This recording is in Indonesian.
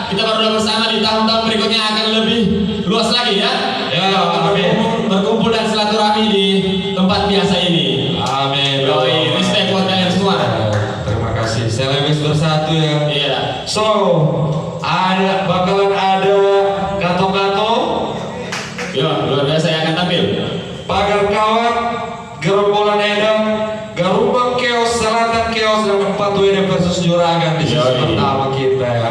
kita baru bersama di tahun-tahun berikutnya akan lebih luas lagi ya. Ya, berkumpul dan silaturahmi di tempat biasa ini. Amin. Yoi, respect buat kalian semua. Terima kasih. Selemis bersatu ya. Iya. So, bakalan ada kato-kato. Yo, luar biasa yang akan tampil. Pagar kawat, gerombolan edam, Garumbang Keos, Selatan Keos, dan 4 WD versus Juragan di sesi pertama kita ya.